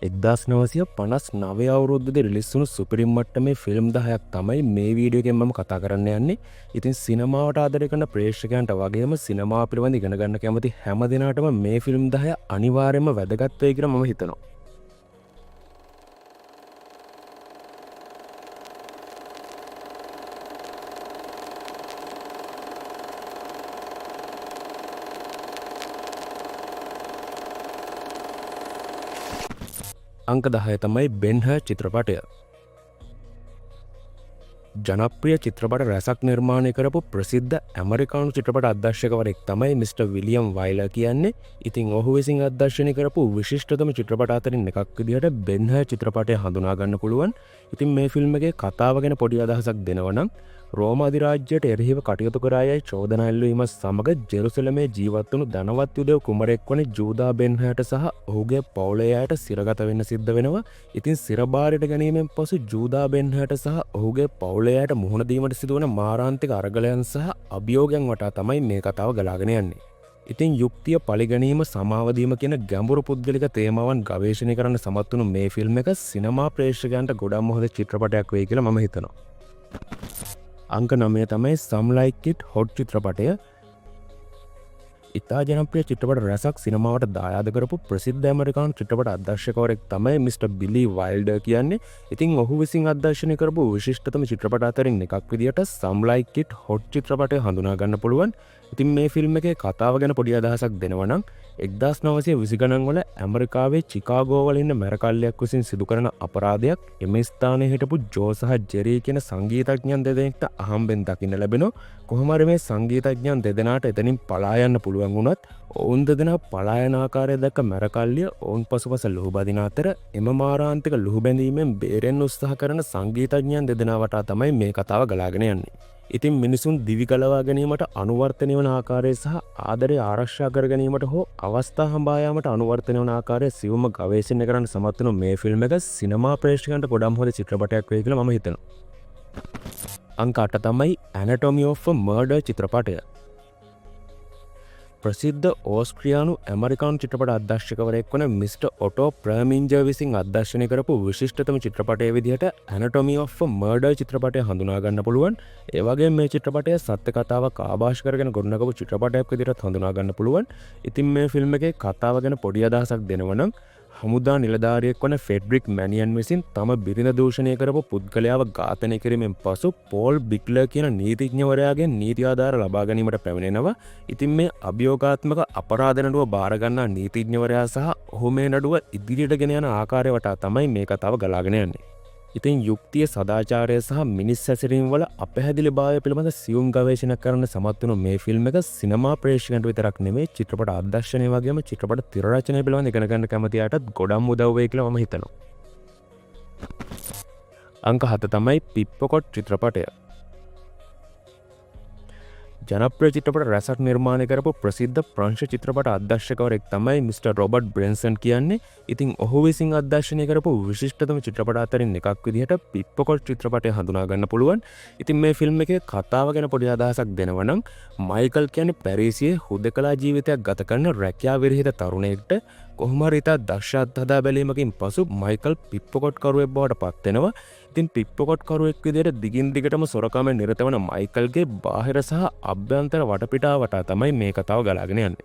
එක්දස් නවසිය 59 අවුරුද්දේ රිලිස් වුණු සුපිරිම් මට්ටමේ ෆිල්ම් 10ක් තමයි මේ වීඩියෝ එකෙන් මම කතා කරන්න යන්නේ. ඉතින් සිනමාවට ආදරය කරන ප්‍රේක්ෂකයන්ට වගේම සිනමාව පිළිබඳ ඉගෙන ගන්න කැමති හැම දෙනාටම මේ ෆිල්ම් 10 අනිවාර්යයෙන්ම වැදගත් වෙයි කියලා මම හිතනවා. අංක 10 තමයි බෙන්හර් චිත්‍රපටය. ජනප්‍රිය චිත්‍රපට රැසක් නිර්මාණය කරපු ප්‍රසිද්ධ ඇමරිකානු චිත්‍රපට අදර්ශකවරෙක් තමයි මිස්ටර් විලියම් වයිලර් කියන්නේ. ඉතින් ඔහු විසින් අදර්ශනය කරපු විශිෂ්ටතම චිත්‍රපට අතරින් එකක් විදිහට බෙන්හර් චිත්‍රපටය හඳුනා ගන්න පුළුවන්. ඉතින් මේ ෆිල්ම් එකේ කතාව ගැන පොඩි අදහසක් දෙනවා නම් රෝම අධිරාජ්‍යයට එරෙහිව කටයුතු කරායයි චෝදනා එල්ලවීම සමග ජෙරුසලමේ ජීවත් වුණු ධනවත් යුදෙව් කුමරෙක් වන ජූදා බෙන්හර්ට සහ ඔහුගේ පවුලේ අයට සිරගත වෙන්න සිද්ධ වෙනවා. ඉතින් සිරබාරයට ගැනීමෙන් පසු ජූදා බෙන්හර්ට සහ ඔහුගේ පවුලේ අයට මුහුණ දීමට සිදුවන මාරාන්තික අරගලයන් සහ අභියෝගයන් වටා තමයි මේ කතාව ගලාගෙන යන්නේ. ඉතින් යුක්තිය පරිගැනීම සමාවදීම කියන ගැඹුරු පුද්ගලික තේමාවන් ගවේෂණය කරන්න සමත් වුණු මේ ෆිල්ම් එක සිනමා ප්‍රේක්ෂකයන්ට ගොඩක් හොඳ චිත්‍රපටයක් වෙයි කියලා මම හිතනවා. අංක 9 තමයි Some Like It Hot චිත්‍රපටය. ඉතා ජනප්‍රිය චිත්‍රපට රැසක් සිනමාවට දායාද කරපු ප්‍රසිද්ධ ඇමරිකානු චිත්‍රපට අදර්ශකවරයෙක් තමයි මිස්ටර් බිලි වයිල්ඩර් කියන්නේ. ඉතින් ඔහු විසින් අදර්ශනය කරපු විශිෂ්ටතම චිත්‍රපට අතරින් එකක් විදිහට Some Like It Hot චිත්‍රපටය හඳුනා ගන්න පුළුවන්. ඉතින් මේ ෆිල්ම් එකේ කතාව ගැන පොඩි අදහසක් දෙනවා නම් 1920 ගණන් වල ඇමරිකාවේ චිකාගෝ වල ඉන්න මැරකල්ලයක් විසින් සිදු කරන අපරාධයක් එම ස්ථානයේ හිටපු ජෝ සහ ජෙරි කියන සංගීතඥයන් දෙදෙනෙක්ට අහම්බෙන් දකින්න ලැබෙනවා. කොහොම හරි මේ සංගීතඥයන් දෙදෙනාට එතනින් පලා යන්න පුළුවන් වුණත් ඔවුන් දෙදෙනා පලා යන ආකාරය දැක්ක මැරකල්ලිය ඔවුන් පසුපස ලුහුබදින අතර එම මාරාන්තික ලුහුබැඳීමෙන් බේරෙන්න උත්සාහ කරන සංගීතඥයන් දෙදෙනා වටා තමයි මේ කතාව ගලාගෙන යන්නේ. ඉතින් මිනිසුන් දිවි කලවා ගැනීමට අනුවර්තනය වන ආකාරය සහ ආදරය ආරක්ෂා කර ගැනීමට හෝ අවස්ථා හඹා යාමට අනුවර්තනය වන ආකාරය සියුම්ව ගවේෂණය කරන්න සමත් වුණු මේ ෆිල්ම් එක සිනමා ප්‍රේක්ෂකයන්ට ගොඩක් හොඳ චිත්‍රපටයක් වෙයි කියලා මම හිතනවා. අංක 8 තමයි Anatomy of a Murder චිත්‍රපටය. ප්‍රසිද්ධ ඕස්ට්‍රියානු ඇමරිකානු චිත්‍රපට අදර්ශකවරයෙක් වන මිස්ටර් ඔටෝ ප්‍රමින්ජර් විසින් අදර්ශනය කරපු විශිෂ්ටතම චිත්‍රපටය විදිහට Anatomy of a Murder චිත්‍රපටය හඳුනා ගන්න පුළුවන්. ඒ වගේම මේ චිත්‍රපටය සත්‍ය කතාවක් ආభాෂ කරගෙන ගොඩනගපු චිත්‍රපටයක් විදිහට හඳුනා ගන්න පුළුවන්. ඉතින් මේ ෆිල්ම් එකේ කතාව ගැන පොඩි අදහසක් දෙනවා නම් හමුදා නිලධාරියෙක් වන ෆෙඩ්රික් මැනියන් විසින් තම බිරිඳ දූෂණය කරපු පුද්ගලයාව ඝාතනය කිරීමෙන් පසු පෝල් බික්ලර් කියන නීතිඥවරයාගෙන් නීති ආධාර ලබා ගැනීමට පැමිණෙනවා. ඉතින් මේ අභියෝගාත්මක අපරාධ නඩුව බාර ගන්නා නීතිඥවරයා සහ ඔහු මේ නඩුව ඉදිරියට ගෙන යන ආකාරය වටා තමයි මේ කතාව ගලාගෙන යන්නේ. ඉතින් යුක්තිය සදාචාරය සහ මිනිස් හැසිරීම වල අපැහැදිලිභාවය පිළිබඳ සියුම් ගවේෂණ කරන්න සමත් වුණු මේ ෆිල්ම් එක සිනමා ප්‍රේක්ෂකයන්ට විතරක් නෙමෙයි චිත්‍රපට අදර්ශනය වගේම චිත්‍රපට තිර රචනය පිළිබඳ ඉගෙන ගන්න කැමති අයටත් ගොඩක් උදව් වෙයි කියලා මම හිතනවා. අංක 7 තමයි පිප්පොකොට් චිත්‍රපටය. ජනප්‍රිය චිත්‍රපට රැසක් නිර්මාණය කරපු ප්‍රසිද්ධ ප්‍රංශ චිත්‍රපට අදර්ශකවරයෙක් තමයි මිස්ටර් රොබර්ට් බ්‍රෙන්සන් කියන්නේ. ඉතින් ඔහු විසින් අදර්ශනය කරපු විශිෂ්ටතම චිත්‍රපට අතරින් එකක් විදිහට පිප්පොකොට් චිත්‍රපටය හඳුනා ගන්න පුළුවන්. ඉතින් මේ ෆිල්ම් එකේ කතාව ගැන පොඩි අදහසක් දෙනවා නම් මයිකල් කියන්නේ පැරිසියේ හුදකලා ජීවිතයක් ගත කරන රැකියාව විරහිත තරුණයෙක්ට කොහොම හරි ඉතා දක්ෂ හදා බැලීමකින් පසු මයිකල් පිප්පොකොට් කරුවෙක් බවට පත් වෙනවා. ඉතින් පිප්පොකොට් කරුවෙක් විදිහට දිගින් දිගටම සොරකමෙන් නිරත වන මයිකල්ගේ බාහිර සහ අභ්‍යන්තර වටපිටාව වටා තමයි මේ කතාව ගලාගෙන යන්නේ.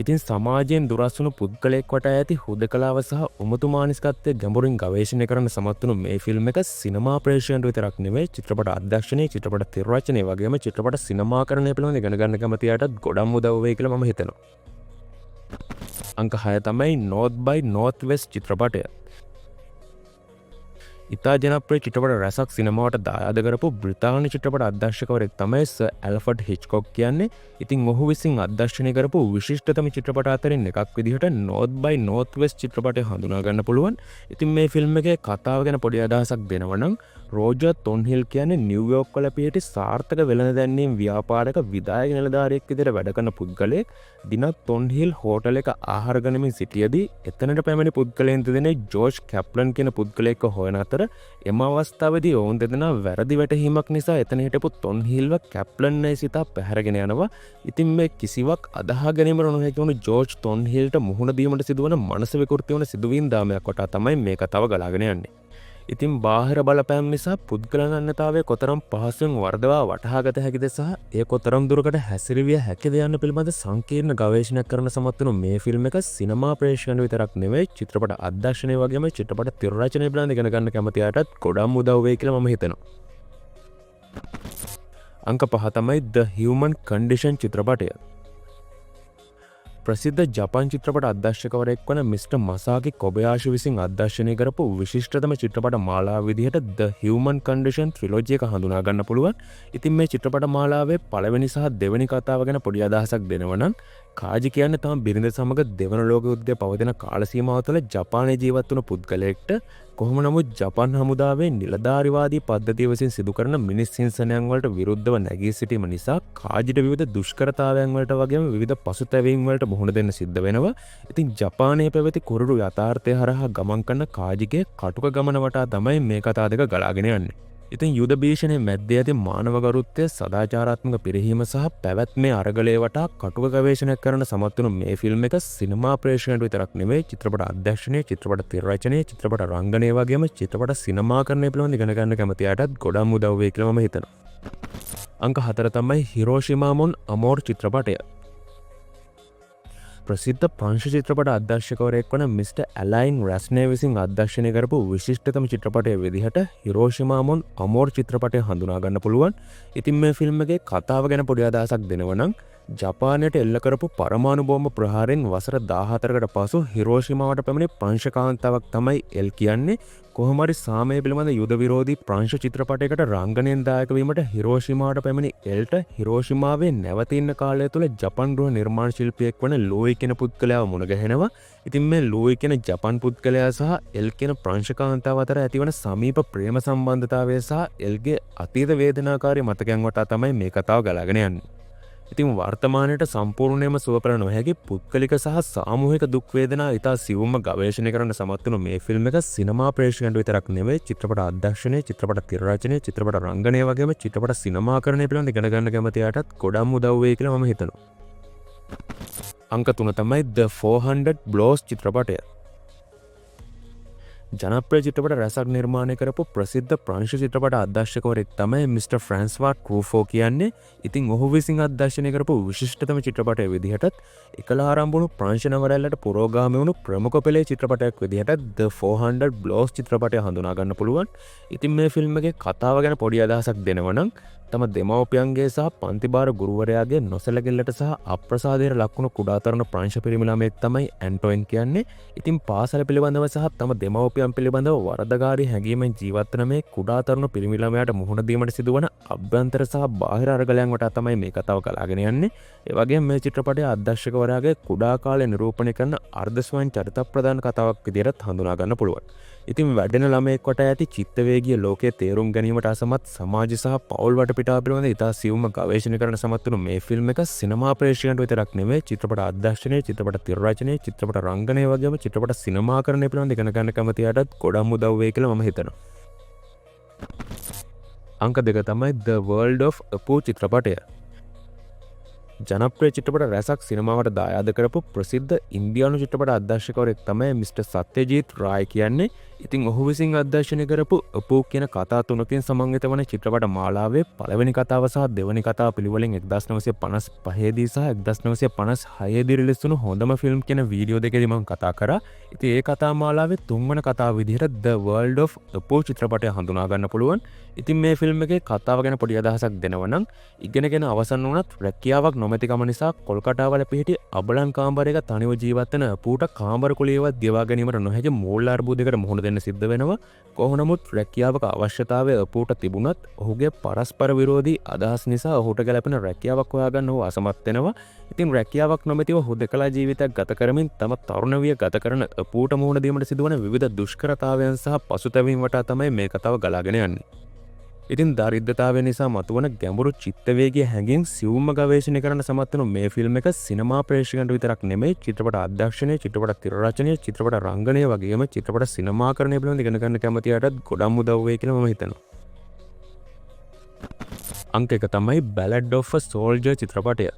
ඉතින් සමාජයෙන් දුරස් වුණු පුද්ගලයෙක් වටා ඇති හුදකලාව සහ උමතු මානසිකත්වයේ ගැඹුරින් ගවේෂණය කරන්න සමත් වුණු මේ ෆිල්ම් එක සිනමා ප්‍රේක්ෂකයන්ට විතරක් නෙවෙයි චිත්‍රපට අධ්‍යක්ෂණය, චිත්‍රපට තිර රචනය වගේම චිත්‍රපට සිනමාකරණය පිළිබඳ ඉගෙන ගන්න කැමති අයටත් ගොඩක් උදව් වෙයි කියලා මම හිතනවා. අංක 6 තමයි North by Northwest චිත්‍රපටය. ඉතා ජනප්‍රිය චිත්‍රපට රැසක් සිනමාවට දායාද කරපු බ්‍රිතාන්‍ය චිත්‍රපට අදර්ශකවරයෙක් තමයි සර් ඇල්ෆර්ඩ් හිච්කොක් කියන්නේ. ඉතින් ඔහු විසින් අදර්ශනය කරපු විශිෂ්ටතම චිත්‍රපට අතරින් එකක් විදිහට North by Northwest චිත්‍රපටය හඳුනා ගන්න පුළුවන්. ඉතින් මේ ෆිල්ම් එකේ කතාව ගැන පොඩි අදහසක් දෙනවා නම් රෝජර් තොන්හිල් කියන්නේ නිව්යෝක් වල පිහිටි සාර්ථක වෙළඳ දැන්වීම් ව්‍යාපාරක විදායක නිලධාරියෙක් විදිහට වැඩ කරන පුද්ගලයෙක්. දිනක් තොන්හිල් හෝටල් එක ආහාර ගනිමින් සිටියදී එතනට පැමිණි පුද්ගලයන් දෙදෙනෙක් ජෝර්ජ් කැප්ලන් කියන පුද්ගලයෙක්ව හොයන අතර එම අවස්ථාවේදී ඔවුන් දෙදෙනා වැරදි වැටහීමක් නිසා එතන හිටපු තොන්හිල්ව කැප්ලන්යි සිතා පැහැරගෙන යනවා. ඉතින් මේ කිසිවක් අදහා ගැනීමට නොහැකි වුණු ජෝර්ජ් තොන්හිල්ට මුහුණ දීමට සිදුවන මනස විකෘති වන සිදුවීම් දාමයක් වටා තමයි මේ කතාව ගලාගෙන යන්නේ. ඉතින් බාහිර බලපෑම් නිසා පුද්ගලනන්නතාවය කොතරම් පහසුවෙන් වර්ධවා වටහාගත හැකිද සහ ඒ කොතරම් දුරකට හැසිරවිය හැකිද යන්න පිළිබඳ සංකීර්ණ ගවේෂණයක් කරන සමත් වුණු මේ ෆිල්ම් එක සිනමා ප්‍රේක්ෂකයන්ට විතරක් නෙවෙයි චිත්‍රපට අධ්‍යක්ෂණය වගේම චිත්‍රපට තිර රචනය පිළිබඳ ඉගෙන ගන්න කැමති අයටත් ගොඩක් උදව් වෙයි කියලා මම හිතනවා. අංක 5 තමයි The Human Condition චිත්‍රපටය. ප්‍රසිද්ධ ජපන් චිත්‍රපට අධ්‍යක්ෂකවරයෙක් වන මිස්ටර් මසාකි කොබයාෂි විසින් අධ්‍යක්ෂණය කරපු විශිෂ්ටතම චිත්‍රපට මාලාව විදිහට The Human Condition ත්‍රිලෝජි එක හඳුනා ගන්න පුළුවන්. ඉතින් මේ චිත්‍රපට මාලාවේ පළවෙනි සහ දෙවෙනි කතාව ගැන පොඩි අදහසක් දෙනවා නම් කාජි කියන්නේ තම බිරිඳ සමග දෙවන ලෝක යුද්ධය පවතින කාල සීමාව තුළ ජපානයේ ජීවත් වුණු පුද්ගලයෙක්ට කොහොම නමුත් ජපන් හමුදාවේ නිලධාරිවාදී පද්ධතිය විසින් සිදු කරන මිනිස් හිංසනයන් වලට විරුද්ධව නැගී සිටීම නිසා කාජිට විවිධ දුෂ්කරතාවයන් වලට වගේම විවිධ පසුතැවීම් වලට මුහුණ දෙන්න සිද්ධ වෙනවා. ඉතින් ජපානයේ පැවති කුරුරු යථාර්ථය හරහා ගමන් කරන කාජිගේ කටුක ගමන වටා තමයි මේ කතා දෙක ගලාගෙන යන්නේ. ඉතින් යුද භීෂණයේ මැද්දේ ඇති මානවගරුත්වය සදාචාරාත්මක පිරිහීම සහ පැවැත්මේ අරගලය වටා කටුක ගවේෂණයක් කරන සමත් වුණු මේ ෆිල්ම් එක සිනමා ප්‍රේක්ෂකයන්ට විතරක් නෙවෙයි චිත්‍රපට අධ්‍යක්ෂණය, චිත්‍රපට තිර රචනය, චිත්‍රපට රංගනය වගේම චිත්‍රපට සිනමාකරණය පිළිබඳ ඉගෙන ගන්න කැමති අයටත් ගොඩක් උදව් වෙයි කියලා මම හිතනවා. අංක 4 තමයි හිරෝෂිමා මොන් අමෝර් චිත්‍රපටය. ප්‍රසිද්ධ ප්‍රංශ චිත්‍රපට අධ්‍යක්ෂකවරයෙක් වන මිස්ටර් ඇලයින් රැස්නේ විසින් අධ්‍යක්ෂණය කරපු විශිෂ්ටතම චිත්‍රපටය විදිහට හිරෝෂිමා මොන් අමෝර් චිත්‍රපටය හඳුනා ගන්න පුළුවන්. ඉතින් මේ ෆිල්ම් එකේ කතාව ගැන පොඩි අදහසක් දෙනවා නම් ජපානයට එල්ල කරපු පරමාණු බෝම්බ ප්‍රහාරයෙන් වසර 14කට පසු හිරෝෂිමාවට පැමිණි ප්‍රංශ කාන්තාවක් තමයි එල් කියන්නේ. කොහොම හරි සාමය පිළිබඳ යුද විරෝධී ප්‍රංශ චිත්‍රපටයකට රංගනයෙන් දායක වීමට හිරෝෂිමාවට පැමිණි එල්ට හිරෝෂිමාවේ නැවත ඉන්න කාලය තුල ජපන් ගෘහ නිර්මාණ ශිල්පියෙක් වන ලූයි කියන පුද්ගලයාව මුණ ගැහෙනවා. ඉතින් මේ ලූයි කියන ජපන් පුද්ගලයා සහ එල් කියන ප්‍රංශ කාන්තාව අතර ඇතිවන සමීප ප්‍රේම සම්බන්ධතාවය සහ එල්ගේ අතීත වේදනාකාරී මතකයන් වටා තමයි මේ කතාව ගලාගෙන යන්නේ. ඉතින් වර්තමානයට සම්පූර්ණයෙන්ම සුවපර නොහැකි පුද්ගලික සහ සාමූහික දුක් වේදනා ඉතා සියුම්ව ගවේෂණය කරන්න සමත් වුණු මේ ෆිල්ම් එක සිනමා ප්‍රේක්ෂකයන්ට විතරක් නෙවෙයි චිත්‍රපට අධ්‍යක්ෂණය, චිත්‍රපට තිර රචනය, චිත්‍රපට රංගනය වගේම චිත්‍රපට සිනමාකරණය පිළිබඳ ඉගෙන ගන්න කැමති අයටත් ගොඩක් උදව් වෙයි කියලා මම හිතනවා. අංක 3 තමයි The 400 Blows චිත්‍රපටය. ජනප්‍රිය චිත්‍රපට රැසක් නිර්මාණය කරපු ප්‍රසිද්ධ ප්‍රංශ චිත්‍රපට අධ්‍යක්ෂකවරයෙක් තමයි මිස්ටර් ෆ්‍රැන්ස්වා ට්‍රූෆෝ කියන්නේ. ඉතින් ඔහු විසින් අධ්‍යක්ෂණය කරපු විශිෂ්ටතම චිත්‍රපටය විදිහටත් එකලා ආරම්භ වුණු ප්‍රංශ නවරැල්ලට පුරෝගාමී වුණු ප්‍රමුඛ පෙළේ චිත්‍රපටයක් විදිහට The 400 Blows චිත්‍රපටය හඳුනා ගන්න පුළුවන්. ඉතින් මේ ෆිල්ම් එකේ කතාව ගැන පොඩි අදහසක් දෙනවා නම් තම දෙමව්පියන්ගේ සහ පන්තිභාර ගුරුවරයාගේ නොසැලකිල්ලට සහ අප්‍රසාදයට ලක්වුණු කුඩා තරුණ ප්‍රංශ පිරිමි ළමයෙක් තමයි ඇන්ටොයින් කියන්නේ. ඉතින් පාසල පිළිබඳව සහ තම දෙමව්පියන් පිළිබඳව වරදකාරී හැඟීමෙන් ජීවත් වන මේ කුඩා තරුණ පිරිමි ළමයාට මුහුණ දීමට සිදුවන අභ්‍යන්තර සහ බාහිර අරගලයන් වටා තමයි මේ කතාව ගලාගෙන යන්නේ. ඒ වගේම මේ චිත්‍රපටයේ අධ්‍යක්ෂකවරයාගේ කුඩා කාලේ නිරූපණය කරන අර්ධ ස්වයං චරිත ප්‍රධාන කතාවක් විදිහට හඳුනා ගන්න පුළුවන්. ඉතින් වැඩෙන ළමයෙක් වට ඇති චිත්තවේගී ලෝකයේ තේරුම් ගැනීමට අසමත් සමාජ සහ පවුල් වටපිටාව පිළිබඳ ඉතා සියුම්ව ගවේෂණය කරන සමත් වුණු මේ ෆිල්ම් එක සිනමා ප්‍රේක්ෂකයන්ට විතරක් නෙවෙයි චිත්‍රපට අධ්‍යක්ෂණය, චිත්‍රපට තිර රචනය, චිත්‍රපට රංගනය වගේම චිත්‍රපට සිනමාකරණය පිළිබඳ ඉගෙන ගන්න කැමති අයටත් ගොඩක් උදව් වෙයි කියලා මම හිතනවා. අංක 2 තමයි The World of Apu චිත්‍රපටය. ජනප්‍රිය චිත්‍රපට රැසක් සිනමාවට දායාද කරපු ප්‍රසිද්ධ ඉන්දියානු චිත්‍රපට අධ්‍යක්ෂකවරයෙක් තමයි මිස්ටර් සත්‍යජීත් රායි කියන්නේ. ඉතින් ඔහු විසින් අධ්‍යක්ෂණය කරපු අපූ කියන කතා තුනකින් සමන්විත වන චිත්‍රපට මාලාවේ පළවෙනි කතාව සහ දෙවැනි කතාව පිළිවෙලින් 1955 දී සහ 1956 දී රිලීස් වුණු හොඳම ෆිල්ම් කියන වීඩියෝ දෙකේදී මම කතා කරා. ඉතින් ඒ කතා මාලාවේ තුන්වන කතාව විදිහට The World of Apu චිත්‍රපටය හඳුනා ගන්න පුළුවන්. ඉතින් මේ ෆිල්ම් එකේ කතාව ගැන පොඩි අදහසක් දෙනවා නම් ඉගෙනගෙන අවසන් වුණත් රැකියාවක් නොමැතිකම නිසා කොල්කටාවල පිහිටි අබලන් කාමරයක තනිව ජීවත් වෙන අපූට කාමර කුලියවත් ගෙවා ගැනීමට නොහැකි මූල්‍ය අර්බුදයකට මුහුණ දෙන්න වෙන්න සිද්ධ වෙනවා. කොහොම නමුත් රැකියාවක අවශ්‍යතාවය අපූට තිබුණත් ඔහුගේ පරස්පර විරෝධී අදහස් නිසා ඔහුට ගැලපෙන රැකියාවක් හොයාගන්න ඔහු අසමත් වෙනවා. ඉතින් රැකියාවක් නොමැතිව හුදකලා ජීවිතයක් ගත කරමින් තම තරුණ විය ගත කරන අපූට මුහුණ දීමට සිදුවන විවිධ දුෂ්කරතාවයන් සහ පසුතැවීම් වටා තමයි මේ කතාව ගලාගෙන යන්නේ. ඉතින් දරිද්‍රතාවය නිසා මතුවන ගැඹුරු චිත්තවේගී හැඟීම් සියුම්ම ගවේෂණය කරන්න සමත් වෙන මේ ෆිල්ම් එක සිනමා ප්‍රේක්ෂකයන්ට විතරක් නෙමෙයි චිත්‍රපට අධ්‍යක්ෂණය, චිත්‍රපට තිර රචනය, චිත්‍රපට රංගනය වගේම චිත්‍රපට සිනමාකරණය පිළිබඳව ඉගෙන ගන්න කැමති අයටත් ගොඩක් උදව් වෙයි කියලා මම හිතනවා. අංක 1 තමයි Ballad of a Soldier චිත්‍රපටය.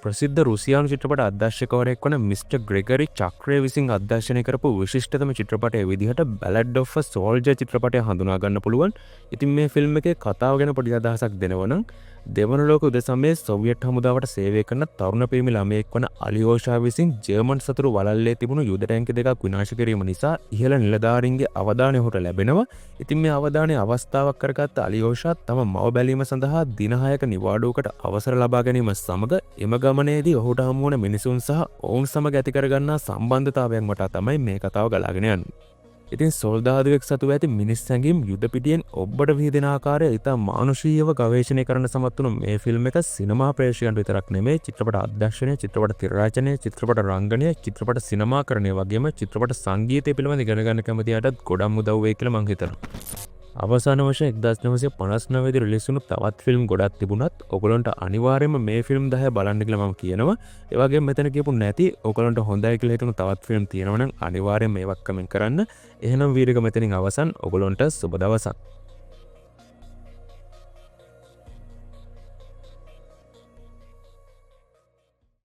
ප්‍රසිද්ධ රුසියානු චිත්‍රපට අධ්‍යක්ෂකවරයෙක් වන මිස්ටර් ග්‍රෙගරි චක්‍රය විසින් අධ්‍යක්ෂණය කරපු විශිෂ්ටතම චිත්‍රපටයේ විදිහට Ballad of a Soldier චිත්‍රපටය හඳුනා ගන්න පුළුවන්. ඉතින් මේ ෆිල්ම් එකේ කතාව ගැන පොඩි අදහසක් දෙනවා නම් දෙවන ලෝක යුද සමයේ සෝවියට් හමුදාවට සේවය කරන තරුණ පිරිමි ළමයෙක් වන අලියෝෂා විසින් ජර්මන් සතුරු වලල්ලේ තිබුණු යුද ටැංක දෙකක් විනාශ කිරීම නිසා ඉහළ නිලධාරීන්ගේ අවධානය ඔහුට ලැබෙනවා. ඉතින් මේ අවධානය අවස්ථාවක් කරගත්ත අලියෝෂා තම මව බැලීම සඳහා දින 6ක නිවාඩුවකට අවසර ලබා ගැනීම සමග එම ගමනේදී ඔහුට හමු වන මිනිසුන් සහ ඔවුන් සමග ඇති කරගන්නා සම්බන්ධතාවයන් වටා තමයි මේ කතාව ගලාගෙන යන්නේ. ඉතින් සොල්දාදුවෙක් සතුව ඇති මිනිස් හැඟීම් යුද පිටියෙන් ඔබ්බට විහිදෙන ආකාරය ඉතා මානුෂීයව ගවේෂණය කරන්න සමත් වුණු මේ ෆිල්ම් එක සිනමා ප්‍රේක්ෂකයන්ට විතරක් නෙමෙයි චිත්‍රපට අධ්‍යක්ෂණය, චිත්‍රපට තිර රචනය, චිත්‍රපට රංගනය, චිත්‍රපට සිනමාකරණය වගේම චිත්‍රපට සංගීතය පිළිබඳ ඉගෙන ගන්න කැමති අයටත් ගොඩක් උදව් වෙයි කියලා මම හිතනවා. අවසාන වශයෙන් 1959 දී රිලීස් වුණු තවත් ෆිල්ම් ගොඩක් තිබුණත් ඔයගොල්ලන්ට අනිවාර්යයෙන්ම මේ ෆිල්ම් 10 බලන්න කියලා මම කියනවා. ඒ වගේම මෙතන කියපු නැති ඔයගොල්ලන්ට හොඳයි කියලා හිතුණු තවත් ෆිල්ම් තියෙනවා නම් අනිවාර්යයෙන් මේවත් කමෙන්ට් කරන්න. එහෙනම් වීඩියෝ එක මෙතනින් අවසන්. ඔයගොල්ලන්ට සුබ දවසක්.